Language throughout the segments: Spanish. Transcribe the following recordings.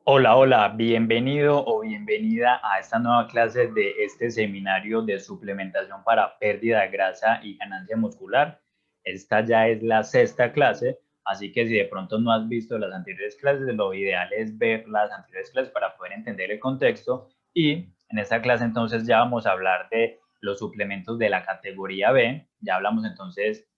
Hola, hola, bienvenido o bienvenida a esta nueva clase de este seminario de suplementación para pérdida de grasa y ganancia muscular. Esta ya es la sexta clase, así que si de pronto no has visto las anteriores clases, lo ideal es ver las anteriores clases para poder entender el contexto. Y en esta clase entonces ya vamos a hablar de los suplementos de la categoría B. Ya hablamos entonces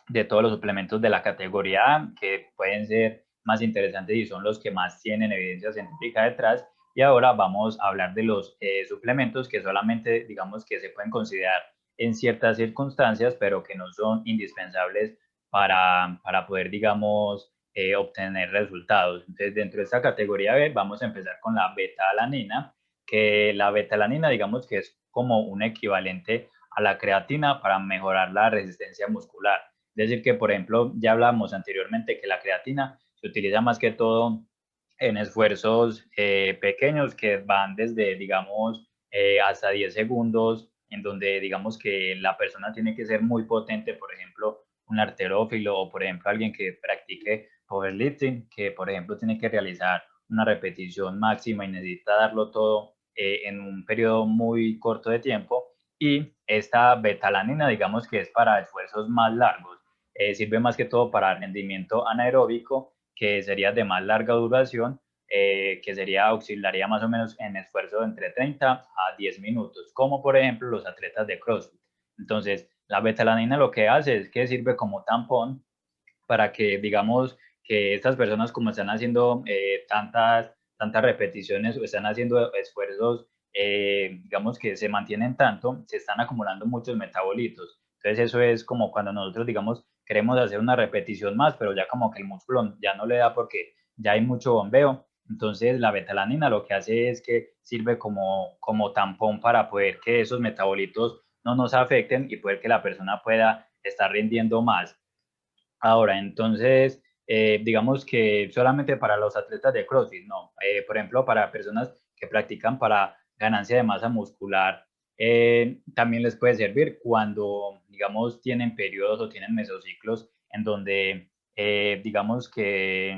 de todos los suplementos de la categoría A, que pueden ser más interesantes y son los que más tienen evidencia científica detrás. Y ahora vamos a hablar de los suplementos que solamente, digamos, que se pueden considerar en ciertas circunstancias, pero que no son indispensables para poder, digamos, obtener resultados. Entonces, dentro de esta categoría B, vamos a empezar con la beta-alanina, que la beta-alanina, digamos, que es como un equivalente a la creatina para mejorar la resistencia muscular. Es decir, que por ejemplo, ya hablamos anteriormente que la creatina se utiliza más que todo en esfuerzos pequeños que van desde, digamos, hasta 10 segundos, en donde digamos que la persona tiene que ser muy potente, por ejemplo, un arterófilo o por ejemplo alguien que practique powerlifting, que por ejemplo tiene que realizar una repetición máxima y necesita darlo todo en un periodo muy corto de tiempo. Y esta betalanina, digamos que es para esfuerzos más largos, sirve más que todo para rendimiento anaeróbico, que sería de más larga duración, que sería auxiliaría más o menos en esfuerzo de entre 30 a 10 minutos, como por ejemplo los atletas de CrossFit. Entonces, la betalanina lo que hace es que sirve como tampón para que, digamos, que estas personas como están haciendo tantas repeticiones o están haciendo esfuerzos, digamos, que se mantienen tanto, se están acumulando muchos metabolitos. Entonces eso es como cuando nosotros, digamos, queremos hacer una repetición más, pero ya como que el músculo ya no le da porque ya hay mucho bombeo. Entonces la betalanina lo que hace es que sirve como tampón para poder que esos metabolitos no nos afecten y poder que la persona pueda estar rindiendo más. Ahora, entonces, digamos que solamente para los atletas de CrossFit, no. Por ejemplo, para personas que practican para ganancia de masa muscular, también les puede servir cuando, digamos, tienen periodos o tienen mesociclos en donde, digamos que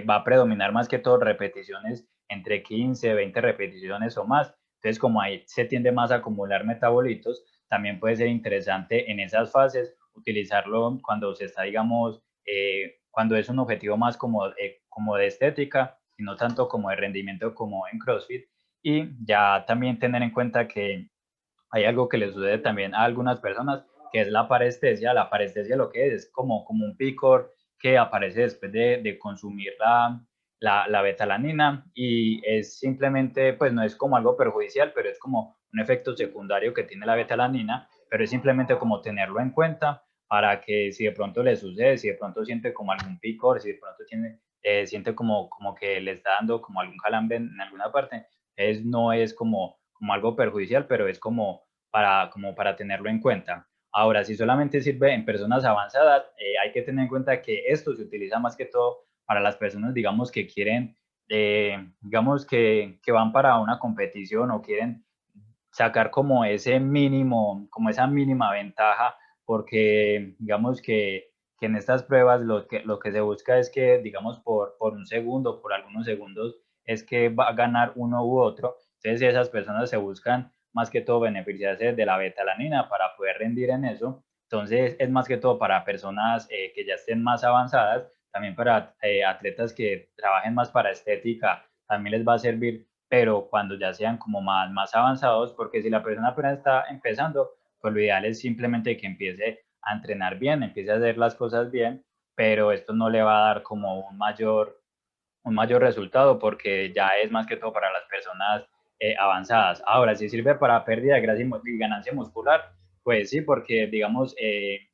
va a predominar más que todo repeticiones entre 15, 20 repeticiones o más. Entonces, como ahí se tiende más a acumular metabolitos, también puede ser interesante en esas fases utilizarlo cuando se está, digamos, cuando es un objetivo más como de estética y no tanto como de rendimiento como en CrossFit. Y ya también tener en cuenta que hay algo que le sucede también a algunas personas, que es la parestesia. La parestesia lo que es como un picor que aparece después de consumir la betalanina y es simplemente, pues no es como algo perjudicial, pero es como un efecto secundario que tiene la betalanina, pero es simplemente como tenerlo en cuenta para que si de pronto le sucede, si de pronto siente como algún picor, si de pronto siente como que le está dando como algún calambre en alguna parte, no es como algo perjudicial, pero es como para tenerlo en cuenta. Ahora, si solamente sirve en personas avanzadas, hay que tener en cuenta que esto se utiliza más que todo para las personas, digamos, que quieren, digamos, que van para una competición o quieren sacar como ese mínimo, como esa mínima ventaja, porque digamos que en estas pruebas lo que se busca es que, digamos, por un segundo, por algunos segundos, es que va a ganar uno u otro. Entonces, esas personas se buscan más que todo beneficiarse de la betalanina para poder rendir en eso. Entonces, es más que todo para personas que ya estén más avanzadas, también para atletas que trabajen más para estética, también les va a servir, pero cuando ya sean como más avanzados, porque si la persona apenas está empezando, pues lo ideal es simplemente que empiece a entrenar bien, empiece a hacer las cosas bien, pero esto no le va a dar como un mayor resultado porque ya es más que todo para las personas avanzadas. Ahora, si sirve para pérdida de grasa y ganancia muscular, pues sí, porque digamos,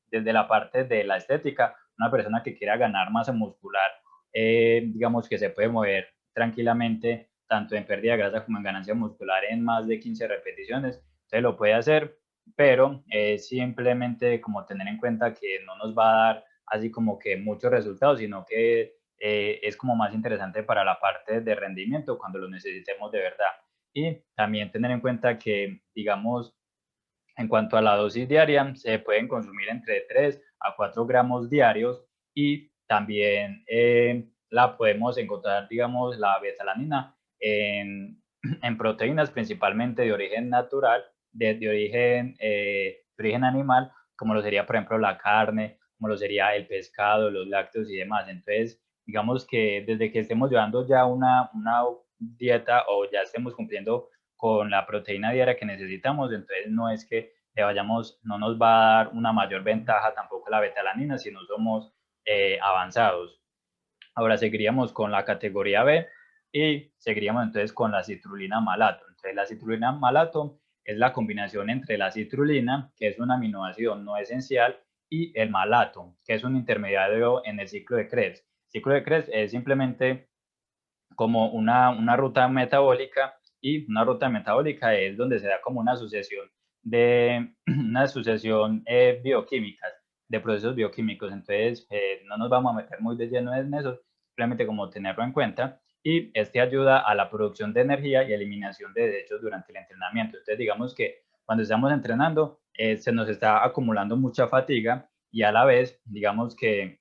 desde la parte de la estética, una persona que quiera ganar masa muscular, digamos que se puede mover tranquilamente, tanto en pérdida de grasa como en ganancia muscular en más de 15 repeticiones, entonces lo puede hacer, pero simplemente como tener en cuenta que no nos va a dar así como que muchos resultados, sino que es como más interesante para la parte de rendimiento cuando lo necesitemos de verdad. Y también tener en cuenta que, digamos, en cuanto a la dosis diaria, se pueden consumir entre 3 a 4 gramos diarios y también la podemos encontrar, digamos, la betalanina en proteínas principalmente de origen natural, de origen animal, como lo sería, por ejemplo, la carne, como lo sería el pescado, los lácteos y demás. Entonces, digamos que desde que estemos llevando ya una dieta o ya estemos cumpliendo con la proteína diaria que necesitamos, entonces no es que no nos va a dar una mayor ventaja tampoco la betalanina si no somos avanzados. Ahora seguiríamos con la categoría B y seguiríamos entonces con la citrulina malato. Entonces la citrulina malato es la combinación entre la citrulina, que es un aminoácido no esencial, y el malato, que es un intermediario en el ciclo de Krebs. El ciclo de Krebs es simplemente como una ruta metabólica, y una ruta metabólica es donde se da como una sucesión bioquímica, de procesos bioquímicos. Entonces, no nos vamos a meter muy de lleno en eso, simplemente como tenerlo en cuenta. Y este ayuda a la producción de energía y eliminación de desechos durante el entrenamiento. Entonces, digamos que cuando estamos entrenando, se nos está acumulando mucha fatiga y a la vez, digamos que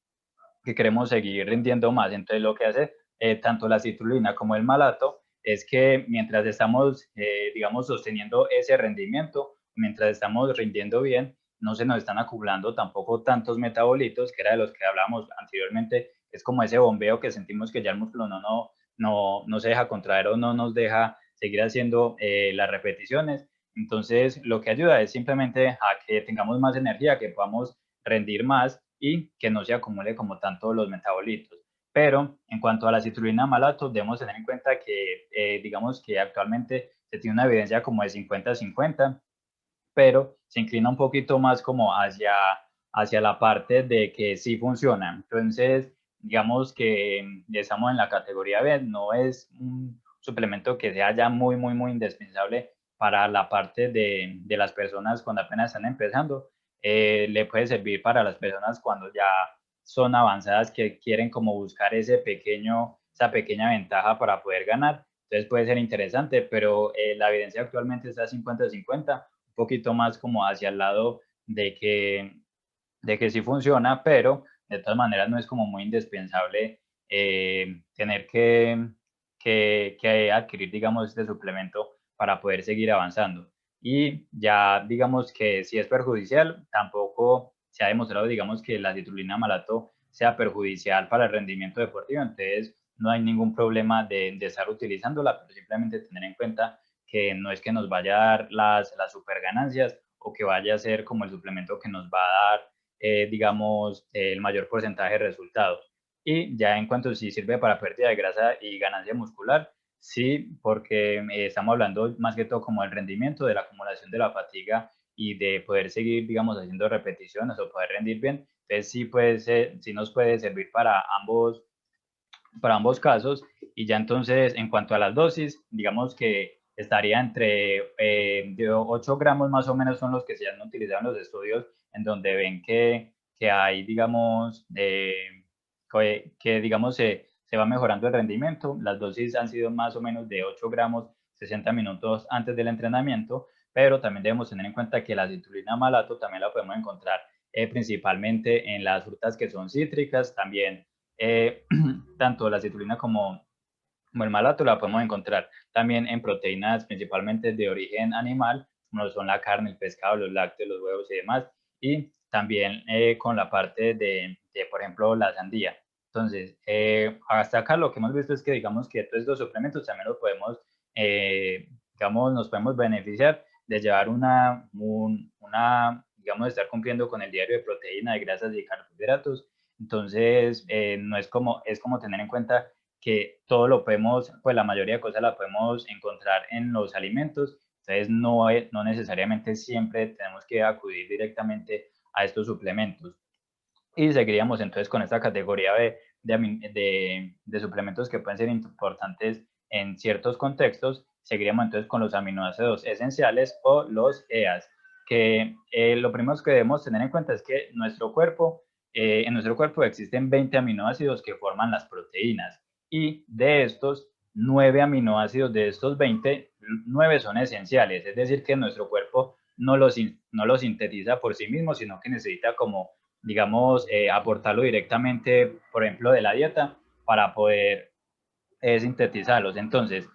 queremos seguir rindiendo más. Entonces, lo que hace tanto la citrulina como el malato es que mientras estamos, digamos, sosteniendo ese rendimiento, mientras estamos rindiendo bien, no se nos están acumulando tampoco tantos metabolitos, que era de los que hablábamos anteriormente. Es como ese bombeo que sentimos que ya el músculo no se deja contraer o no nos deja seguir haciendo las repeticiones. Entonces, lo que ayuda es simplemente a que tengamos más energía, que podamos rendir más y que no se acumule como tanto los metabolitos. Pero en cuanto a la citrulina malato, debemos tener en cuenta que, digamos que actualmente se tiene una evidencia como de 50-50, pero se inclina un poquito más como hacia la parte de que sí funciona. Entonces, digamos que estamos en la categoría B, no es un suplemento que sea ya muy indispensable para la parte de las personas cuando apenas están empezando. Le puede servir para las personas cuando ya son avanzadas, que quieren como buscar esa pequeña ventaja para poder ganar. Entonces puede ser interesante, pero la evidencia actualmente está 50-50, un poquito más como hacia el lado de que sí funciona, pero de todas maneras no es como muy indispensable tener que adquirir, digamos, este suplemento para poder seguir avanzando. Y ya, digamos que si es perjudicial, tampoco se ha demostrado, digamos, que la citrulina malato sea perjudicial para el rendimiento deportivo, entonces no hay ningún problema de estar utilizándola, pero simplemente tener en cuenta que no es que nos vaya a dar las super ganancias o que vaya a ser como el suplemento que nos va a dar, digamos, el mayor porcentaje de resultados. Y ya en cuanto si sirve para pérdida de grasa y ganancia muscular, sí, porque estamos hablando más que todo como del rendimiento, de la acumulación de la fatiga y de poder seguir, digamos, haciendo repeticiones o poder rendir bien. Entonces sí nos puede servir para ambos casos. Y ya entonces, en cuanto a las dosis, digamos que estaría entre de 8 gramos más o menos son los que se han utilizado en los estudios, en donde ven que hay, digamos, que digamos se va mejorando el rendimiento. Las dosis han sido más o menos de 8 gramos 60 minutos antes del entrenamiento, pero también debemos tener en cuenta que la citrulina malato también la podemos encontrar principalmente en las frutas que son cítricas, también tanto la citrulina como el malato la podemos encontrar también en proteínas principalmente de origen animal, como son la carne, el pescado, los lácteos, los huevos y demás, y también con la parte por ejemplo, la sandía. Entonces, hasta acá lo que hemos visto es que digamos que todos estos suplementos también los podemos, digamos, nos podemos beneficiar de llevar digamos, de estar cumpliendo con el diario de proteína, de grasas y carbohidratos. Entonces, no es como tener en cuenta que todo lo podemos, pues la mayoría de cosas la podemos encontrar en los alimentos, entonces no necesariamente siempre tenemos que acudir directamente a estos suplementos. Y seguiríamos entonces con esta categoría de suplementos que pueden ser importantes en ciertos contextos. Seguiríamos entonces con los aminoácidos esenciales o los EAs, que lo primero que debemos tener en cuenta es que en nuestro cuerpo existen 20 aminoácidos que forman las proteínas, y de estos 9 aminoácidos de estos 20, 9 son esenciales, es decir, que nuestro cuerpo no los sintetiza por sí mismo, sino que necesita como, digamos, aportarlo directamente, por ejemplo, de la dieta, para poder sintetizarlos. Entonces,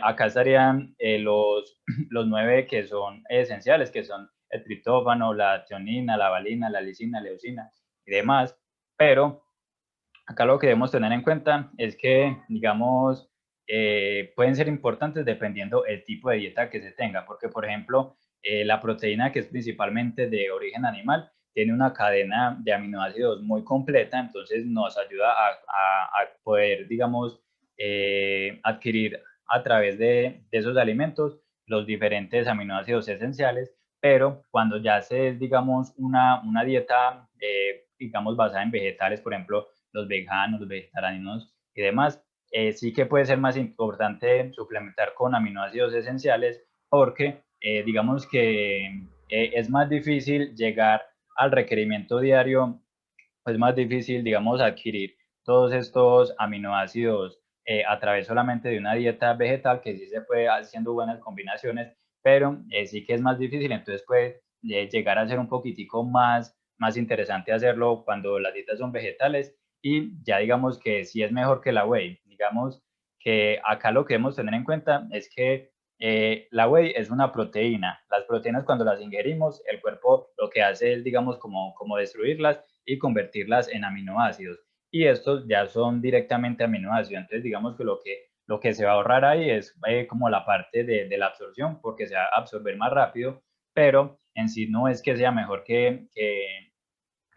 acá estarían los 9 que son esenciales, que son el triptófano, la tionina, la valina, la lisina, la leucina y demás, pero acá lo que debemos tener en cuenta es que, digamos, pueden ser importantes dependiendo el tipo de dieta que se tenga, porque, por ejemplo, la proteína, que es principalmente de origen animal, tiene una cadena de aminoácidos muy completa, entonces nos ayuda a poder, digamos, adquirir a través de esos alimentos los diferentes aminoácidos esenciales, pero cuando ya se es, digamos, una dieta, digamos, basada en vegetales, por ejemplo, los veganos, los vegetarianos y demás, sí que puede ser más importante suplementar con aminoácidos esenciales porque digamos que es más difícil llegar al requerimiento diario, es más difícil, digamos, adquirir todos estos aminoácidos a través solamente de una dieta vegetal, que sí se puede haciendo buenas combinaciones, pero sí que es más difícil, entonces puede llegar a ser un poquitico más interesante hacerlo cuando las dietas son vegetales y ya digamos que sí es mejor que la whey. Digamos que acá lo que debemos tener en cuenta es que la whey es una proteína. Las proteínas cuando las ingerimos, el cuerpo lo que hace es, digamos, como destruirlas y convertirlas en aminoácidos. Y estos ya son directamente aminoácidos. Entonces, digamos que lo que se va a ahorrar ahí es como la parte de la absorción, porque se va a absorber más rápido, pero en sí no es que sea mejor que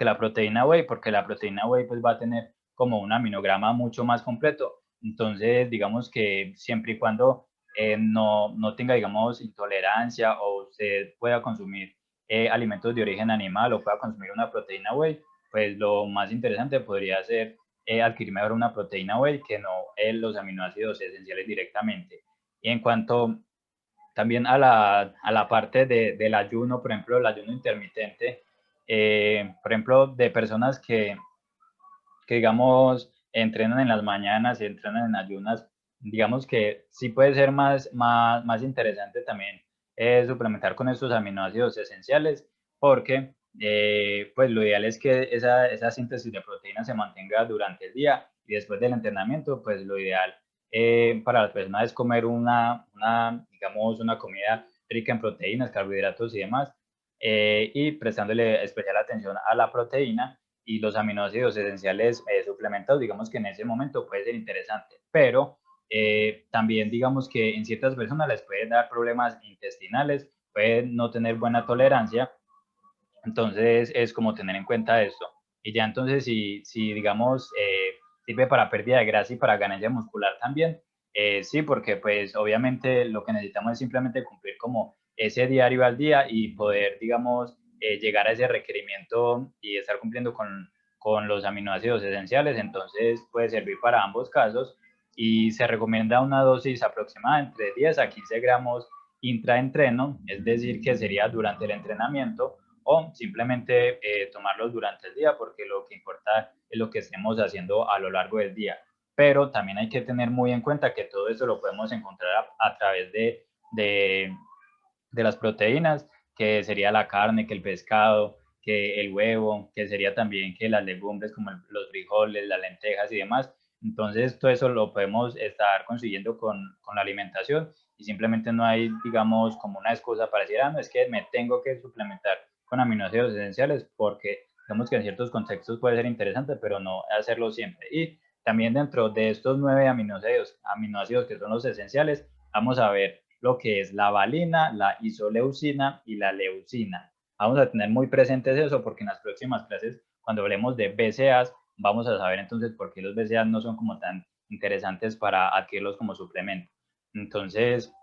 la proteína whey, porque la proteína whey pues va a tener como un aminograma mucho más completo. Entonces, digamos que siempre y cuando no tenga, digamos, intolerancia o usted pueda consumir alimentos de origen animal o pueda consumir una proteína whey, pues lo más interesante podría ser adquirir mejor una proteína whey que no los aminoácidos esenciales directamente. Y en cuanto también a la parte del ayuno, por ejemplo, el ayuno intermitente, por ejemplo, de personas que, digamos, entrenan en las mañanas y entrenan en ayunas, digamos que sí puede ser más interesante también suplementar con estos aminoácidos esenciales, porque pues lo ideal es que esa síntesis de proteínas se mantenga durante el día y después del entrenamiento, pues lo ideal para las personas es comer digamos, una comida rica en proteínas, carbohidratos y demás, y prestándole especial atención a la proteína y los aminoácidos esenciales suplementados, digamos que en ese momento puede ser interesante, pero también digamos que en ciertas personas les puede dar problemas intestinales, pueden no tener buena tolerancia, entonces es como tener en cuenta esto. Y ya entonces si digamos sirve para pérdida de grasa y para ganancia muscular también, sí, porque pues obviamente lo que necesitamos es simplemente cumplir como ese diario al día y poder, digamos, llegar a ese requerimiento y estar cumpliendo con los aminoácidos esenciales, entonces puede servir para ambos casos y se recomienda una dosis aproximada entre 10 a 15 gramos intraentreno, es decir, que sería durante el entrenamiento o simplemente tomarlos durante el día porque lo que importa es lo que estemos haciendo a lo largo del día. Pero también hay que tener muy en cuenta que todo eso lo podemos encontrar a través de las proteínas, que sería la carne, que el pescado, que el huevo, que sería también que las legumbres como los frijoles, las lentejas y demás. Entonces, todo eso lo podemos estar consiguiendo con la alimentación y simplemente no hay, digamos, como una excusa para decir, no, es que me tengo que suplementar con aminoácidos esenciales porque digamos que en ciertos contextos puede ser interesante, pero no hacerlo siempre. Y también dentro de estos 9 aminoácidos que son los esenciales, vamos a ver lo que es la valina, la isoleucina y la leucina. Vamos a tener muy presentes eso porque en las próximas clases, cuando hablemos de BCAAs, vamos a saber entonces por qué los BCAAs no son como tan interesantes para adquirirlos como suplemento. Entonces,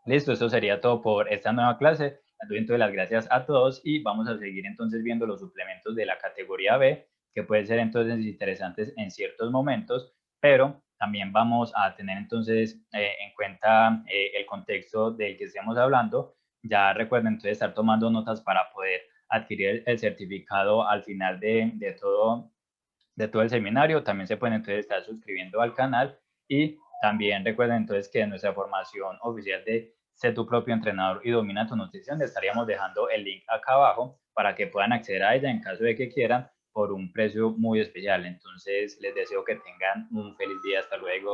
listo, esto sería todo por esta nueva clase. Les doy entonces las gracias a todos y vamos a seguir entonces viendo los suplementos de la categoría B, que pueden ser entonces interesantes en ciertos momentos, pero también vamos a tener entonces en cuenta el contexto del que estemos hablando. Ya recuerden entonces estar tomando notas para poder adquirir el certificado al final de todo el seminario. También se pueden entonces estar suscribiendo al canal y también recuerden entonces que en nuestra formación oficial de Sé tu propio entrenador y domina tu nutrición, le estaríamos dejando el link acá abajo para que puedan acceder a ella en caso de que quieran por un precio muy especial. Entonces, les deseo que tengan un feliz día. Hasta luego.